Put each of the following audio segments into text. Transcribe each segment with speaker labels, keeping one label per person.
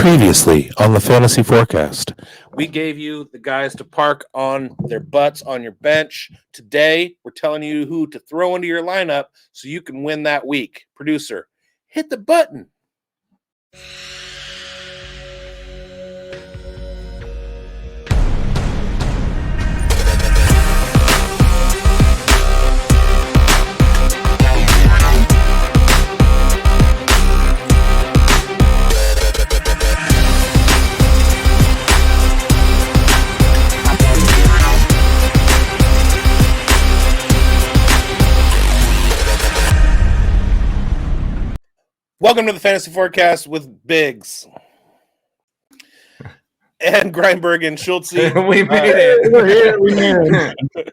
Speaker 1: Previously on the Fantasy Forecast, we gave you the guys to park on their butts on your bench. Today, we're telling you who to throw into your lineup so you can win that week. Producer, hit the button. Welcome to the Fantasy Forecast with bigz and Grindberg and Schultzy.
Speaker 2: We made it.
Speaker 3: We're here. We made it.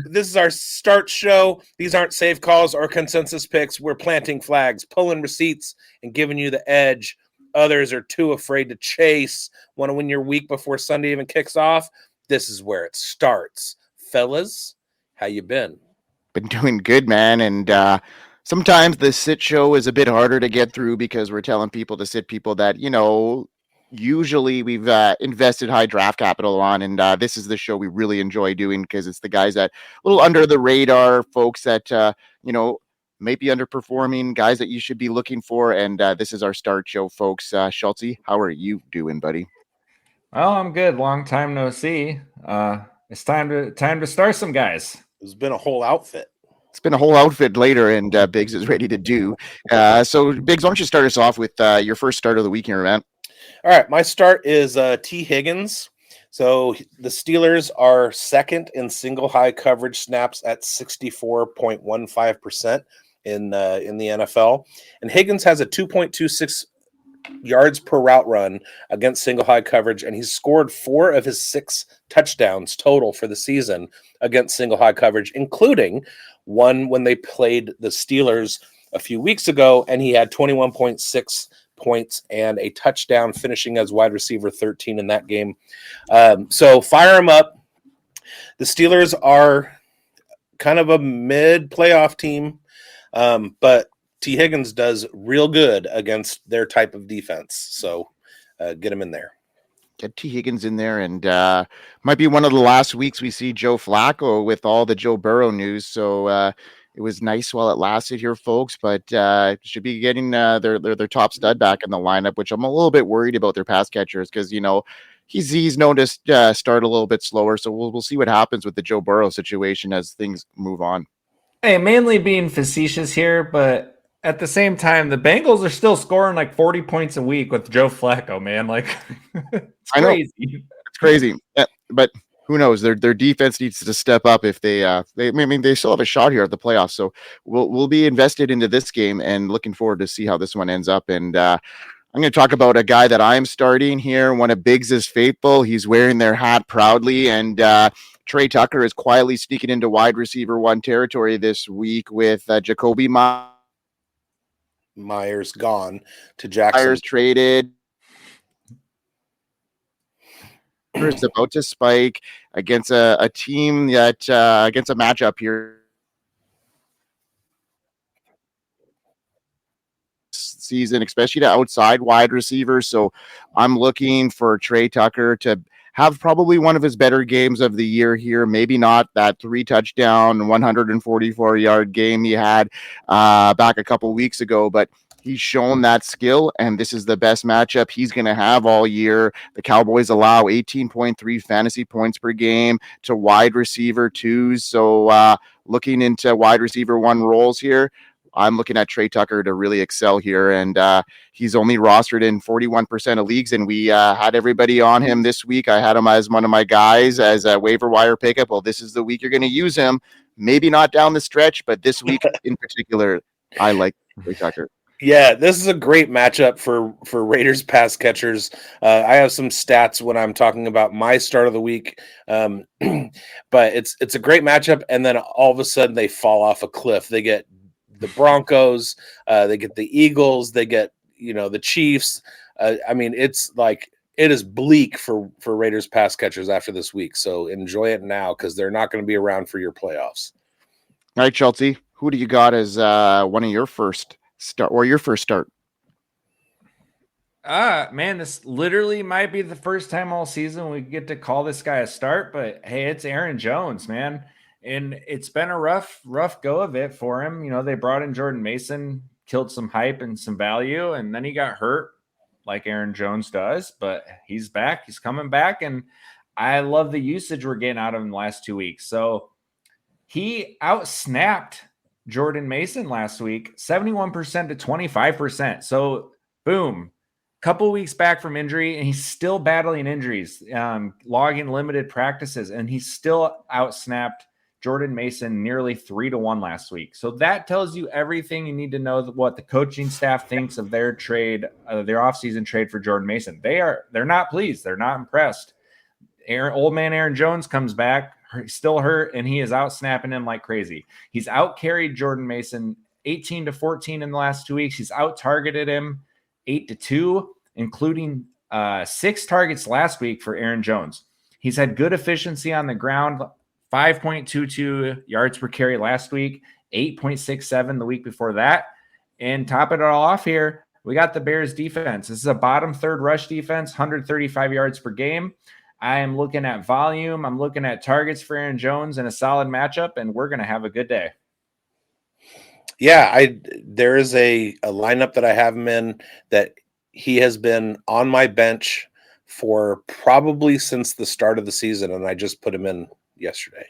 Speaker 1: This is our start show. These aren't safe calls or consensus picks. We're planting flags, pulling receipts, and giving you the edge. Others are too afraid to chase. Want to win your week before Sunday even kicks off? This is where it starts. Fellas, how you been?
Speaker 3: Been doing good, man. And sometimes the sit show is a bit harder to get through because we're telling people to sit people that, usually we've invested high draft capital on. And this is the show we really enjoy doing because it's the guys that a little under the radar folks that, may be underperforming, guys that you should be looking for. And this is our start show, folks. Schultzy, how are you doing, buddy?
Speaker 2: Well, I'm good. Long time no see. It's time to start some guys.
Speaker 1: It's been a whole outfit.
Speaker 3: It's been a whole outfit later, and bigz is ready to do. So, bigz, why don't you start us off with your first start of the week here, man?
Speaker 1: All right, my start is Tee Higgins. So the Steelers are second in single high coverage snaps at 64.15% in the NFL, and Higgins has a 2.26 yards per route run against single high coverage, and he's scored 4 of his 6 touchdowns total for the season against single high coverage, including one when they played the Steelers a few weeks ago, and he had 21.6 points and a touchdown, finishing as wide receiver 13 in that game. So fire him up. The Steelers are kind of a mid-playoff team, but Tee Higgins does real good against their type of defense. So get him in there.
Speaker 3: Get Tee Higgins in there, and might be one of the last weeks we see Joe Flacco with all the Joe Burrow news. So it was nice while it lasted here, folks, but should be getting their top stud back in the lineup, which I'm a little bit worried about their pass catchers because, he's known to start a little bit slower. So we'll see what happens with the Joe Burrow situation as things move on.
Speaker 2: Hey, mainly being facetious here, but at the same time, the Bengals are still scoring like 40 points a week with Joe Flacco, man. Like, it's crazy.
Speaker 3: It's crazy. Yeah, but who knows? Their defense needs to step up if they still have a shot here at the playoffs. So we'll be invested into this game and looking forward to see how this one ends up. And I'm going to talk about a guy that I'm starting here. One of bigz' faithful. He's wearing their hat proudly, and Trey Tucker is quietly sneaking into wide receiver 1 territory this week with Jacoby
Speaker 1: Myers gone to Jackson.
Speaker 3: Myers traded. Is about to spike against a team that against a matchup here season, especially to outside wide receivers. So I'm looking for Trey Tucker to have probably one of his better games of the year here. Maybe not that 3 touchdown, 144-yard game he had back a couple weeks ago, but he's shown that skill, and this is the best matchup he's going to have all year. The Cowboys allow 18.3 fantasy points per game to wide receiver 2s. So looking into wide receiver 1 roles here, I'm looking at Trey Tucker to really excel here, and he's only rostered in 41% of leagues, and we had everybody on him this week. I had him as one of my guys as a waiver wire pickup. Well, this is the week you're going to use him. Maybe not down the stretch, but this week in particular, I like Trey Tucker.
Speaker 1: Yeah, this is a great matchup for Raiders pass catchers. I have some stats when I'm talking about my start of the week, but it's a great matchup, and then all of a sudden they fall off a cliff. They get the Broncos, they get the Eagles, they get the Chiefs. It's like it is bleak for Raiders pass catchers after this week. So enjoy it now because they're not going to be around for your playoffs.
Speaker 3: All right, Schultzy, who do you got as one of your first start?
Speaker 2: Man, this literally might be the first time all season we get to call this guy a start, but hey, it's Aaron Jones, man. And it's been a rough go of it for him. You know, they brought in Jordan Mason, killed some hype and some value, and then he got hurt like Aaron Jones does, but he's back. He's coming back, and I love the usage we're getting out of him in the last 2 weeks. So he outsnapped Jordan Mason last week, 71% to 25%. So boom, couple weeks back from injury, and he's still battling injuries, logging limited practices, and he still outsnapped Jordan Mason nearly 3-1 last week. So that tells you everything you need to know what the coaching staff thinks of their trade, their offseason trade for Jordan Mason. They're not pleased. They're not impressed. Old man Aaron Jones comes back, still hurt, and he is out snapping him like crazy. He's out carried Jordan Mason 18-14 in the last 2 weeks. He's out targeted him 8-2, including 6 targets last week for Aaron Jones. He's had good efficiency on the ground, 5.22 yards per carry last week, 8.67 the week before that. And top it all off here, we got the Bears defense. This is a bottom third rush defense, 135 yards per game. I am looking at volume. I'm looking at targets for Aaron Jones in a solid matchup, and we're going to have a good day.
Speaker 1: Yeah, there is a lineup that I have him in that he has been on my bench for probably since the start of the season, and I just put him in yesterday.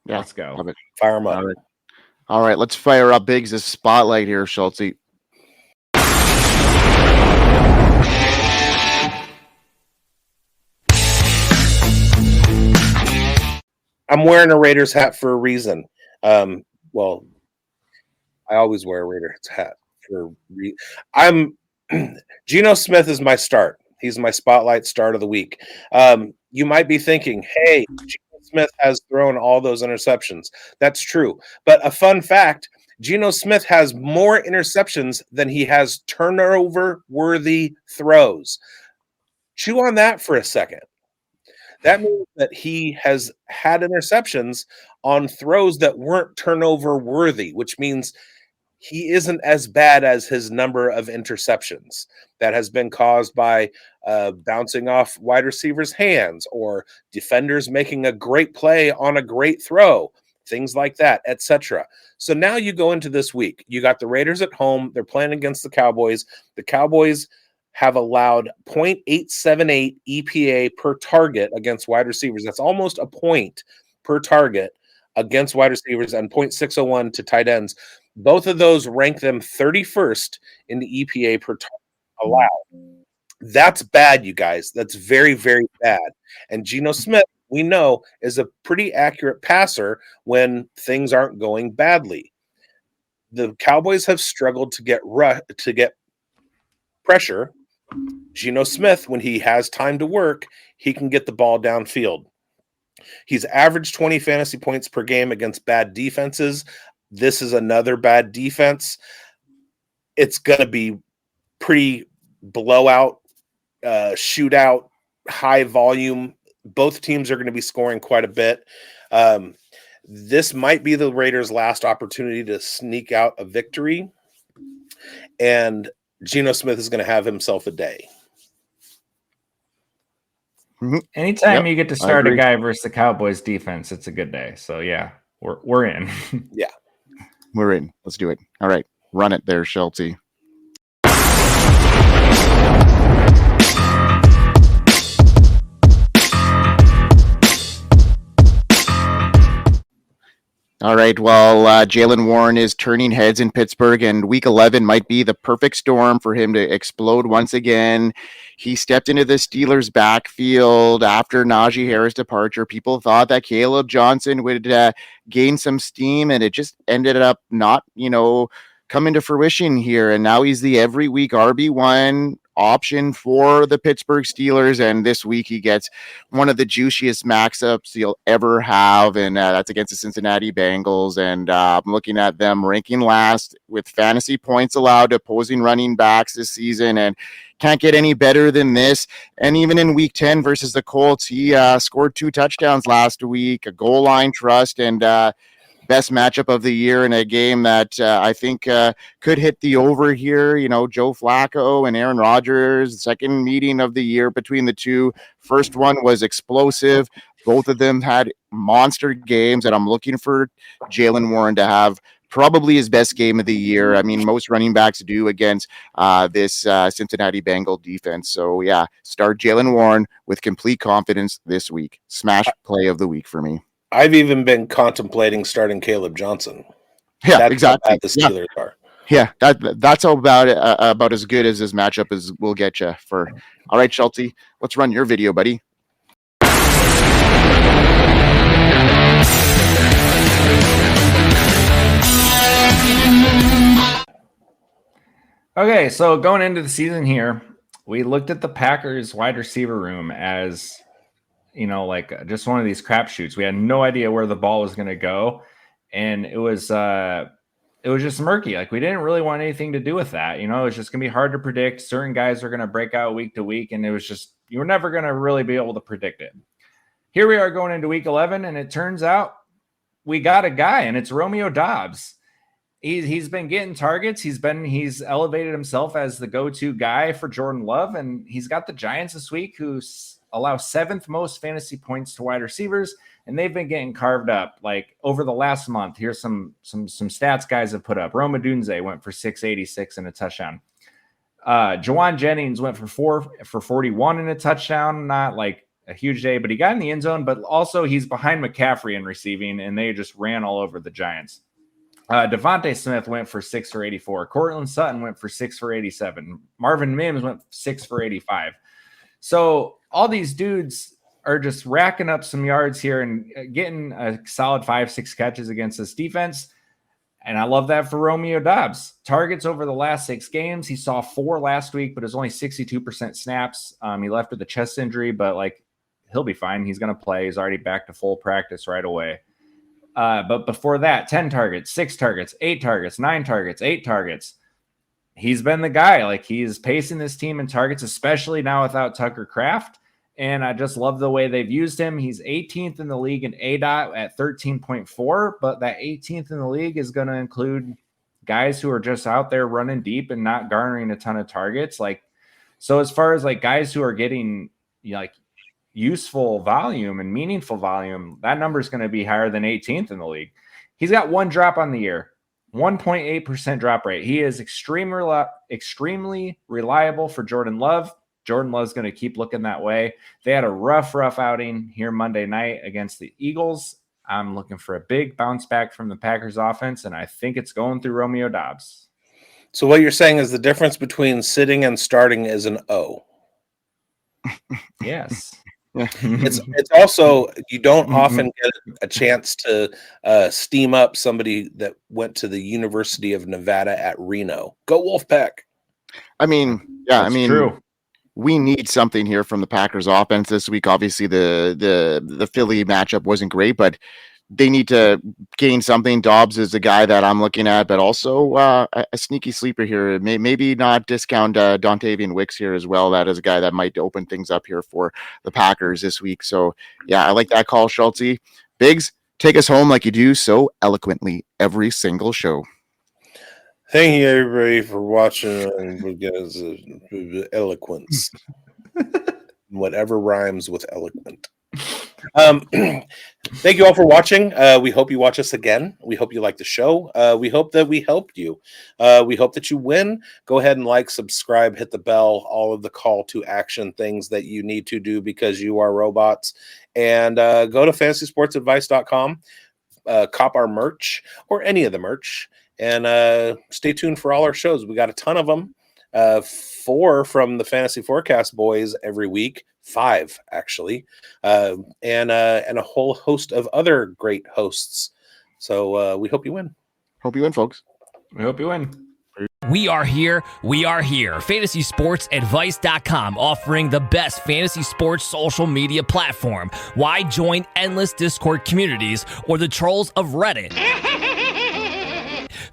Speaker 3: Yeah,
Speaker 2: let's go.
Speaker 1: Fire him up.
Speaker 3: All right, let's fire up bigz' spotlight here, Schultzy.
Speaker 1: I'm wearing a Raiders hat for a reason. Well, I always wear a Raiders hat for Geno Smith is my start. He's my spotlight start of the week. You might be thinking, hey, Geno Smith has thrown all those interceptions. That's true. But a fun fact, Geno Smith has more interceptions than he has turnover-worthy throws. Chew on that for a second. That means that he has had interceptions on throws that weren't turnover worthy, which means he isn't as bad as his number of interceptions that has been caused by bouncing off wide receivers' hands or defenders making a great play on a great throw, things like that, etc. So now you go into this week. You got the Raiders at home. They're playing against the Cowboys. The Cowboys have allowed 0.878 EPA per target against wide receivers. That's almost a point per target against wide receivers, and 0.601 to tight ends. Both of those rank them 31st in the EPA per target allowed. That's bad, you guys. That's very, very bad. And Geno Smith, we know, is a pretty accurate passer when things aren't going badly. The Cowboys have struggled to get pressure. Geno Smith, when he has time to work, he can get the ball downfield. He's averaged 20 fantasy points per game against bad defenses. This is another bad defense. It's going to be pretty blowout, shootout, high volume. Both teams are going to be scoring quite a bit. This might be the Raiders' last opportunity to sneak out a victory. And Geno Smith is going to have himself a day.
Speaker 2: Anytime you get to start a guy versus the Cowboys defense, it's a good day. So yeah, we're in.
Speaker 1: Yeah,
Speaker 3: we're in. Let's do it. All right, run it there, Schultzy. All right, well, Jaylen Warren is turning heads in Pittsburgh, and Week 11 might be the perfect storm for him to explode once again. He stepped into the Steelers' backfield after Najee Harris' departure. People thought that Caleb Johnson would gain some steam, and it just ended up not, coming to fruition here. And now he's the every week RB1 option for the Pittsburgh Steelers, and this week he gets one of the juiciest max-ups you'll ever have, and that's against the Cincinnati Bengals. And I'm looking at them ranking last with fantasy points allowed to opposing running backs this season, and can't get any better than this. And even in week 10 versus the Colts, he scored 2 touchdowns last week, a goal line trust, and best matchup of the year in a game that I think could hit the over here. Joe Flacco and Aaron Rodgers, second meeting of the year between the two. First one was explosive. Both of them had monster games, and I'm looking for Jaylen Warren to have probably his best game of the year. I mean, most running backs do against this Cincinnati Bengal defense. So, yeah, start Jaylen Warren with complete confidence this week. Smash play of the week for me.
Speaker 1: I've even been contemplating starting Caleb Johnson.
Speaker 3: Yeah,
Speaker 1: That's
Speaker 3: exactly.
Speaker 1: How bad the Steelers are.
Speaker 3: Yeah, that's about as good as this matchup as we'll get you for. All right, Schultzy, let's run your video, buddy.
Speaker 2: Okay, so going into the season here, we looked at the Packers wide receiver room as, like just one of these crapshoots. We had no idea where the ball was going to go, and it was just murky. Like, we didn't really want anything to do with that. It was just going to be hard to predict. Certain guys are going to break out week to week, and it was just, you were never going to really be able to predict it. Here we are going into week 11, and it turns out we got a guy, and it's Romeo Dobbs. He's been getting targets. He's elevated himself as the go-to guy for Jordan Love, and he's got the Giants this week, who allow 7th most fantasy points to wide receivers, and they've been getting carved up. Like, over the last month, here's some stats guys have put up. Rome Odunze went for 686 and a touchdown. Jawan Jennings went for 41 and a touchdown. Not like a huge day, but he got in the end zone. But also, he's behind McCaffrey in receiving, and they just ran all over the Giants. Devontae Smith went for 6 for 84. Cortland Sutton went for 6 for 87. Marvin Mims went 6 for 85. So all these dudes are just racking up some yards here and getting a solid 5-6 catches against this defense. And I love that for Romeo Dobbs. Targets over the last 6 games. He saw 4 last week, but it was only 62% snaps. He left with a chest injury, but he'll be fine. He's going to play. He's already back to full practice right away. But before that, 10 targets, 6 targets, 8 targets, 9 targets, 8 targets. He's been the guy. He's pacing this team in targets, especially now without Tucker Kraft. And I just love the way they've used him. He's 18th in the league in ADOT at 13.4, but that 18th in the league is going to include guys who are just out there running deep and not garnering a ton of targets. So as far as guys who are getting useful volume and meaningful volume, that number is going to be higher than 18th in the league. He's got 1 drop on the year, 1.8% drop rate. He is extremely reliable for Jordan Love. Jordan Love's going to keep looking that way. They had a rough outing here Monday night against the Eagles. I'm looking for a big bounce back from the Packers offense, and I think it's going through Romeo Dobbs.
Speaker 1: So what you're saying is the difference between sitting and starting is an O.
Speaker 2: Yes.
Speaker 1: It's also, you don't often get a chance to steam up somebody that went to the University of Nevada at Reno. Go Wolfpack.
Speaker 3: I mean, yeah,
Speaker 2: That's true.
Speaker 3: We need something here from the Packers offense this week. Obviously, the Philly matchup wasn't great, but they need to gain something. Dobbs is the guy that I'm looking at, but also a sneaky sleeper here. Maybe not discount Dontavian Wicks here as well. That is a guy that might open things up here for the Packers this week. So, yeah, I like that call, Schultzy. Biggs, take us home like you do so eloquently every single show.
Speaker 1: Thank you, everybody, for watching because of eloquence. Whatever rhymes with eloquent. Thank you all for watching. We hope you watch us again. We hope you like the show. We hope that we helped you. We hope that you win. Go ahead and like, subscribe, hit the bell, all of the call to action things that you need to do because you are robots. And go to fantasysportsadvice.com, cop our merch or any of the merch. And stay tuned for all our shows. We got a ton of them. 4 from the Fantasy Forecast boys every week, 5 actually, and a whole host of other great hosts. So we hope you win.
Speaker 3: Hope you win, folks.
Speaker 2: We hope you win.
Speaker 4: We are here. FantasySportsAdvice.com, offering the best fantasy sports social media platform. Why join endless Discord communities or the trolls of Reddit?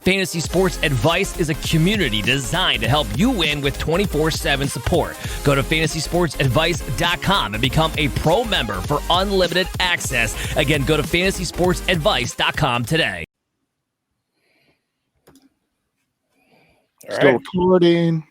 Speaker 4: Fantasy Sports Advice is a community designed to help you win with 24/7 support. Go to fantasysportsadvice.com and become a pro member for unlimited access. Again, go to fantasysportsadvice.com today.
Speaker 1: All
Speaker 3: Still
Speaker 1: right.
Speaker 3: recording.